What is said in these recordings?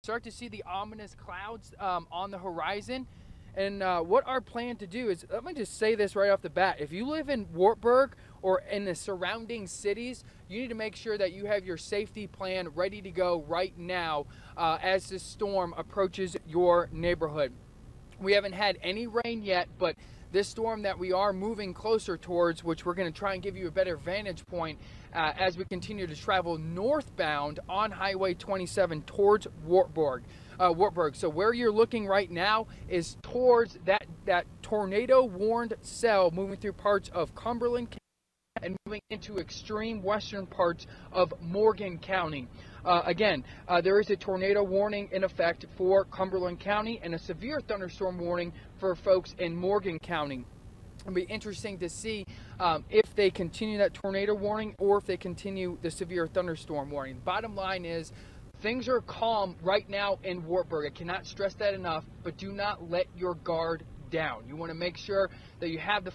start to see the ominous clouds on the horizon. And what our plan to do is, let me just say this right off the bat. If you live in Wartburg or in the surrounding cities, you need to make sure that you have your safety plan ready to go right now as this storm approaches your neighborhood. We haven't had any rain yet, but this storm that we are moving closer towards, which we're going to try and give you a better vantage point as we continue to travel northbound on Highway 27 towards Wartburg. So where you're looking right now is towards that tornado-warned cell moving through parts of Cumberland County and moving into extreme western parts of Morgan County. Again, there is a tornado warning in effect for Cumberland County and a severe thunderstorm warning for folks in Morgan County. It'll be interesting to see if they continue that tornado warning or if they continue the severe thunderstorm warning. Bottom line is, things are calm right now in Wartburg. I cannot stress that enough, but do not let your guard down. You want to make sure that you have the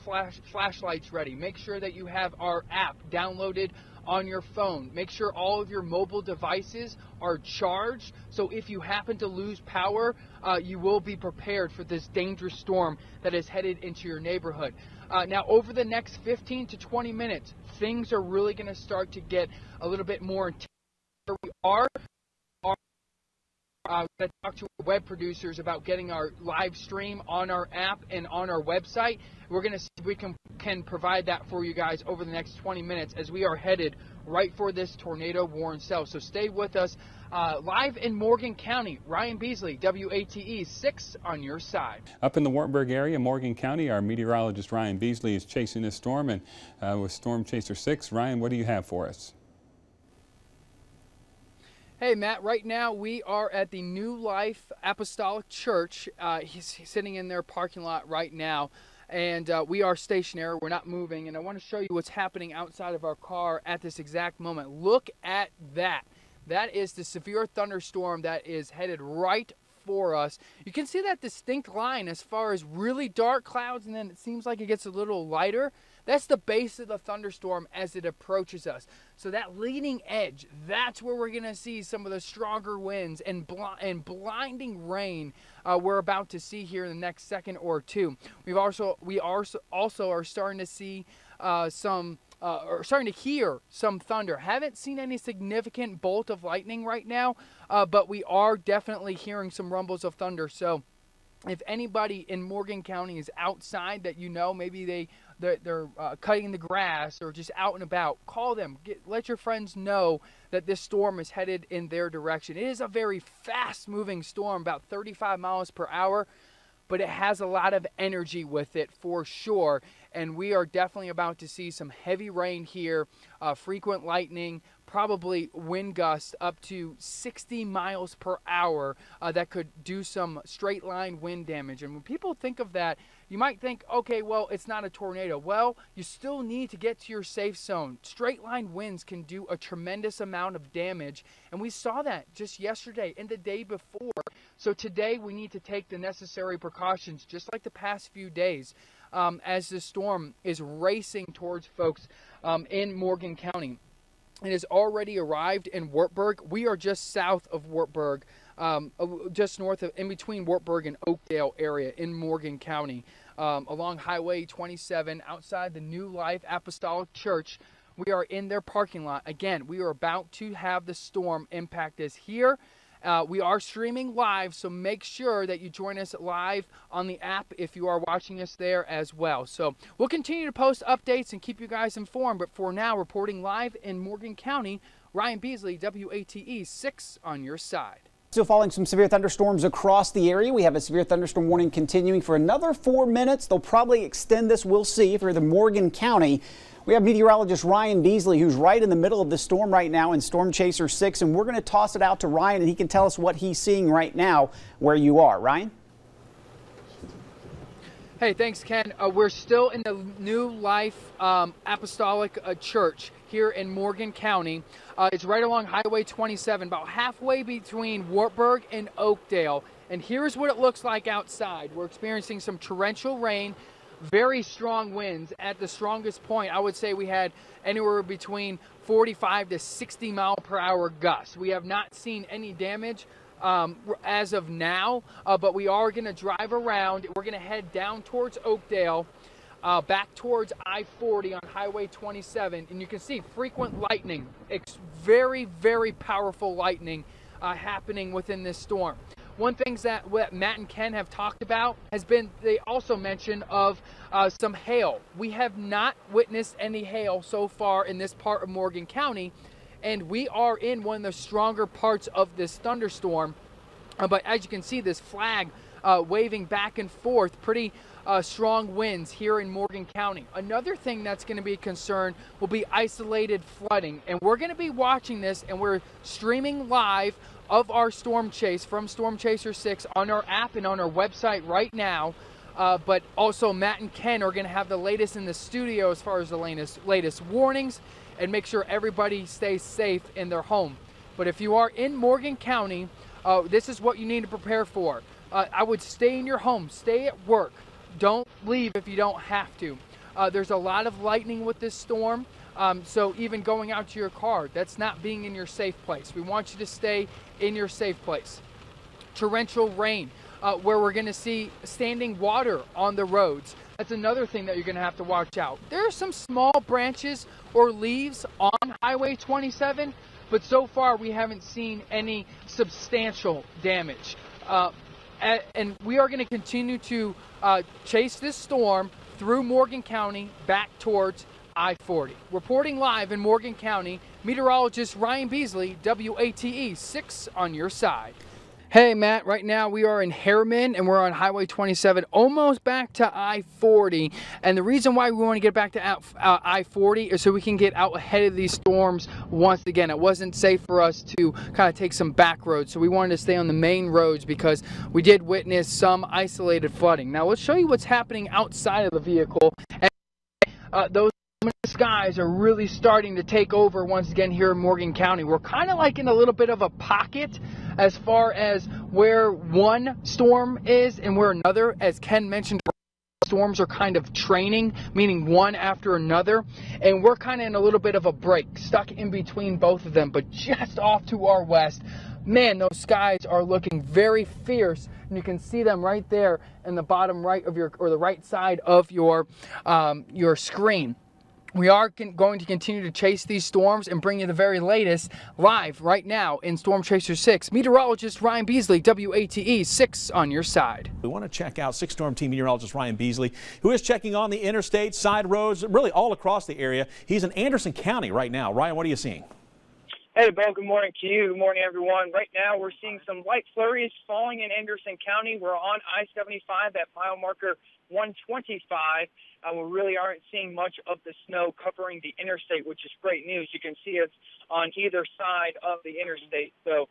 flashlights ready. Make sure that you have our app downloaded on your phone. Make sure all of your mobile devices are charged, so if you happen to lose power, you will be prepared for this dangerous storm that is headed into your neighborhood. Now, over the next 15 to 20 minutes, things are really going to start to get a little bit more intense. Where we are going to talk to our web producers about getting our live stream on our app and on our website. We're going to see if we can provide that for you guys over the next 20 minutes as we are headed right for this tornado warned cell. So stay with us. Live in Morgan County, Ryan Beasley, WATE 6 on your side. Up in the Wartburg area, Morgan County, our meteorologist Ryan Beasley is chasing this storm, and with Storm Chaser 6. Ryan, what do you have for us? Hey, Matt, right now we are at the New Life Apostolic Church. He's sitting in their parking lot right now, and we are stationary. We're not moving, and I want to show you what's happening outside of our car at this exact moment. Look at that. That is the severe thunderstorm that is headed right for us. You can see that distinct line as far as really dark clouds, and then it seems like it gets a little lighter. That's the base of the thunderstorm as it approaches us. So that leading edge, that's where we're going to see some of the stronger winds and blinding rain we're about to see here in the next second or two. We also are starting to see starting to hear some thunder. Haven't seen any significant bolt of lightning right now, but we are definitely hearing some rumbles of thunder. So if anybody in Morgan County is outside that you know, maybe they're cutting the grass or just out and about, call them. Let your friends know that this storm is headed in their direction. It is a very fast-moving storm, about 35 miles per hour, but it has a lot of energy with it for sure. And we are definitely about to see some heavy rain here, frequent lightning, probably wind gusts up to 60 miles per hour that could do some straight line wind damage. And when people think of that, you might think, okay, well, it's not a tornado. Well, you still need to get to your safe zone. Straight line winds can do a tremendous amount of damage, and we saw that just yesterday and the day before. So today we need to take the necessary precautions, just like the past few days, as the storm is racing towards folks in Morgan County. It has already arrived in Wartburg. We are just south of Wartburg, just north of, in between Wartburg and Oakdale area in Morgan County, along Highway 27 outside the New Life Apostolic Church. We are in their parking lot. Again, we are about to have the storm impact us here. We are streaming live, so make sure that you join us live on the app if you are watching us there as well. So we'll continue to post updates and keep you guys informed, but for now, reporting live in Morgan County, Ryan Beasley, WATE 6 on your side. Still falling some severe thunderstorms across the area. We have a severe thunderstorm warning continuing for another 4 minutes. They'll probably extend this. We'll see. For the Morgan County, we have meteorologist Ryan Beasley, who's right in the middle of the storm right now in Storm Chaser 6, and we're going to toss it out to Ryan, and he can tell us what he's seeing right now where you are. Ryan? Hey, thanks, Ken. We're still in the New Life Apostolic Church here in Morgan County. It's right along Highway 27, about halfway between Wartburg and Oakdale. And here's what it looks like outside. We're experiencing some torrential rain, very strong winds. At the strongest point, I would say we had anywhere between 45 to 60 mile per hour gusts. We have not seen any damage as of now, but we are going to drive around. We're going to head down towards Oakdale, back towards I-40 on Highway 27, and you can see frequent lightning. It's very, very powerful lightning happening within this storm. One thing that what Matt and Ken have talked about has been, they also mentioned of some hail. We have not witnessed any hail so far in this part of Morgan County, and we are in one of the stronger parts of this thunderstorm. But as you can see, this flag waving back and forth, pretty strong winds here in Morgan County. Another thing that's going to be a concern will be isolated flooding, and we're going to be watching this, and we're streaming live of our storm chase from Storm Chaser 6 on our app and on our website right now. But also Matt and Ken are going to have the latest in the studio as far as the latest warnings, and make sure everybody stays safe in their home. But if you are in Morgan County, this is what you need to prepare for. I would stay in your home, stay at work. Don't leave if you don't have to. There's a lot of lightning with this storm, so even going out to your car, that's not being in your safe place. We want you to stay in your safe place. Torrential rain, where we're going to see standing water on the roads. That's another thing that you're going to have to watch out. There are some small branches or leaves on Highway 27, but so far we haven't seen any substantial damage. And we are going to continue to chase this storm through Morgan County back towards I-40. Reporting live in Morgan County, meteorologist Ryan Beasley, WATE 6 on your side. Hey Matt, right now we are in Harriman and we're on Highway 27, almost back to I-40. And the reason why we want to get back to I-40 is so we can get out ahead of these storms once again. It wasn't safe for us to kind of take some back roads, so we wanted to stay on the main roads because we did witness some isolated flooding. Now let's show you what's happening outside of the vehicle. And those skies are really starting to take over once again here in Morgan County. We're kind of like in a little bit of a pocket as far as where one storm is and where another. As Ken mentioned, storms are kind of training, meaning one after another, and we're kind of in a little bit of a break, stuck in between both of them. But just off to our west, man, those skies are looking very fierce, and you can see them right there in the bottom right of your, or the right side of your screen. We are going to continue to chase these storms and bring you the very latest live right now in Storm Chaser 6. Meteorologist Ryan Beasley, WATE 6 on your side. We want to check out 6 Storm Team meteorologist Ryan Beasley, who is checking on the interstate, side roads, really all across the area. He's in Anderson County right now. Ryan, what are you seeing? Hey, Bill, good morning to you. Good morning, everyone. Right now, we're seeing some light flurries falling in Anderson County. We're on I-75 at mile marker 125. We really aren't seeing much of the snow covering the interstate, which is great news. You can see it's on either side of the interstate. So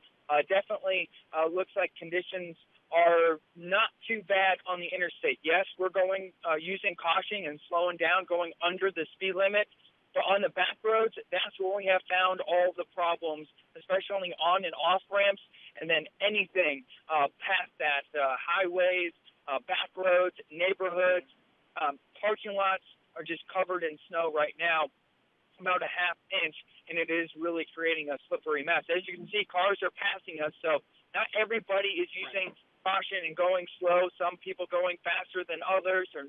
definitely looks like conditions are not too bad on the interstate. Yes, we're going using caution and slowing down, going under the speed limit. But on the back roads, that's where we have found all the problems, especially on and off ramps, and then anything past that, highways, back roads, neighborhoods, parking lots are just covered in snow right now, about a ½ inch, and it is really creating a slippery mess. As you can see, cars are passing us, so not everybody is using caution and going slow. Some people going faster than others, or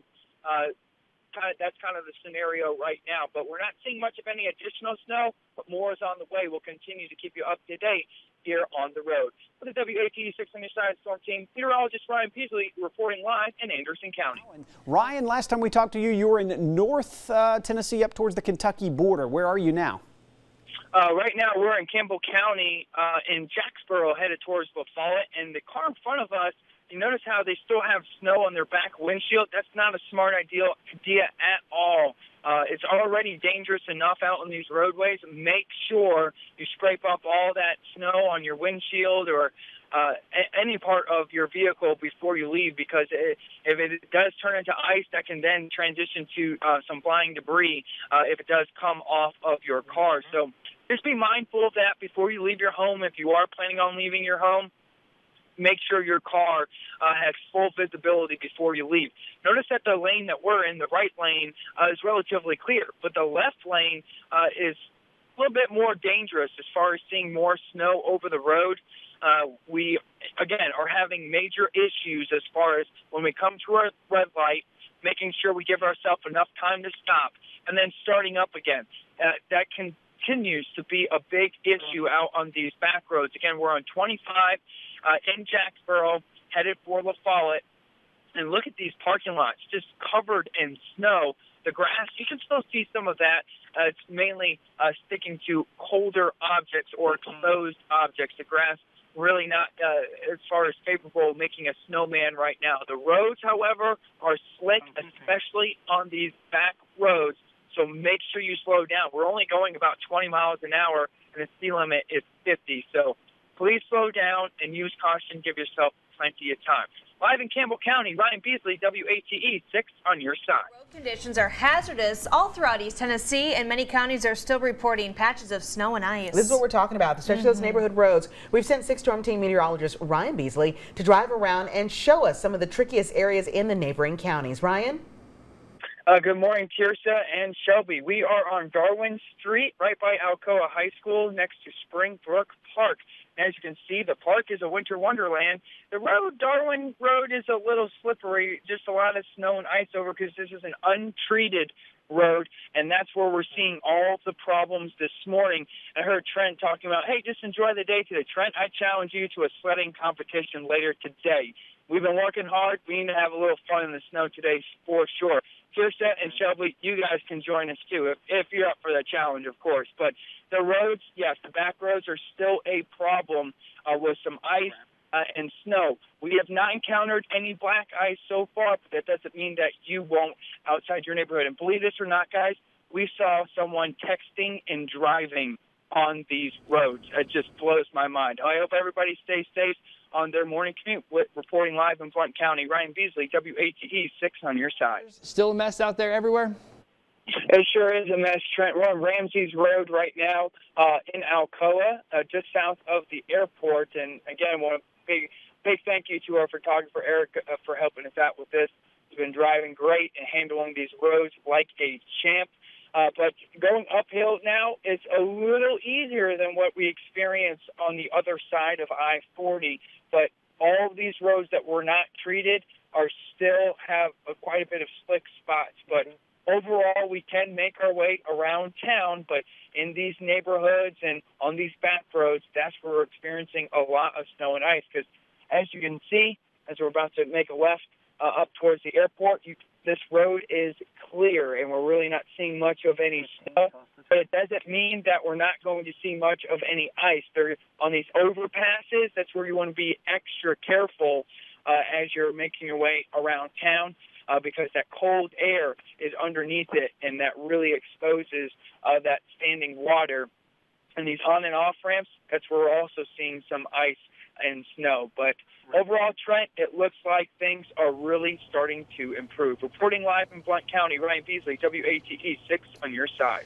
that's kind of the scenario right now. But we're not seeing much of any additional snow, but more is on the way. We'll continue to keep you up to date here on the road. For the WATE 6 on your side storm team, meteorologist Ryan Beasley reporting live in Anderson County. Ryan, last time we talked to you, you were in North Tennessee up towards the Kentucky border. Where are you now? Right now, we're in Campbell County in Jacksboro, headed towards La Follette, and the car in front of us, you notice how they still have snow on their back windshield? That's not a smart idea at all. It's already dangerous enough out on these roadways. Make sure you scrape up all that snow on your windshield or any part of your vehicle before you leave, because if it does turn into ice, that can then transition to some flying debris if it does come off of your car. So just be mindful of that before you leave your home. If you are planning on leaving your home, make sure your car has full visibility before you leave. Notice that the lane that we're in, the right lane, is relatively clear, but the left lane is a little bit more dangerous as far as seeing more snow over the road. we, again, are having major issues as far as when we come to our red light, making sure we give ourselves enough time to stop, and then starting up again. That continues to be a big issue out on these back roads. Again, we're on 25 in Jacksboro, headed for La Follette, and look at these parking lots just covered in snow. The grass, you can still see some of that. It's mainly sticking to colder objects or exposed objects. The grass really not as far as capable of making a snowman right now. The roads, however, are slick, especially on these back roads, so make sure you slow down. We're only going about 20 miles an hour, and the speed limit is 50, so please slow down and use caution. Give yourself plenty of time. Live in Campbell County, Ryan Beasley, WATE 6 on your side. Road conditions are hazardous all throughout East Tennessee, and many counties are still reporting patches of snow and ice. This is what we're talking about, especially those neighborhood roads. We've sent 6 Storm Team meteorologist Ryan Beasley to drive around and show us some of the trickiest areas in the neighboring counties. Ryan? Good morning, Tirsa and Shelby. We are on Darwin Street, right by Alcoa High School, next to Springbrook Park. As you can see, the park is a winter wonderland. The road, Darwin Road, is a little slippery, just a lot of snow and ice over because this is an untreated road, and that's where we're seeing all the problems this morning. I heard Trent talking about, hey, just enjoy the day today. Trent, I challenge you to a sledding competition later today. We've been working hard. We need to have a little fun in the snow today for sure. Tirsa and Shelby, you guys can join us too, if you're up for that challenge, of course. But the roads, yes, the back roads are still a problem with some ice and snow. We have not encountered any black ice so far, but that doesn't mean that you won't outside your neighborhood. And believe this or not, guys, we saw someone texting and driving on these roads. It just blows my mind. I hope everybody stays safe on their morning commute. Reporting live in Blount County, Ryan Beasley, WATE 6 on your side. Still a mess out there everywhere? It sure is a mess, Trent. We're on Ramses Road right now in Alcoa, just south of the airport. And again, I want a big thank you to our photographer, Eric, for helping us out with this. He's been driving great and handling these roads like a champ. But going uphill now is a little easier than what we experienced on the other side of I-40. But all of these roads that were not treated are still have quite a bit of slick spots. But overall, we can make our way around town. But in these neighborhoods and on these back roads, that's where we're experiencing a lot of snow and ice. Because as you can see, as we're about to make a left up towards the airport, this road is clear, and we're really not seeing much of any snow. But it doesn't mean that we're not going to see much of any ice. On these overpasses, that's where you want to be extra careful as you're making your way around town because that cold air is underneath it, and that really exposes that standing water. And these on and off ramps, that's where we're also seeing some ice and snow. But overall, Trent, it looks like things are really starting to improve. Reporting live in Blount County, Ryan Beasley, WATE 6 on your side.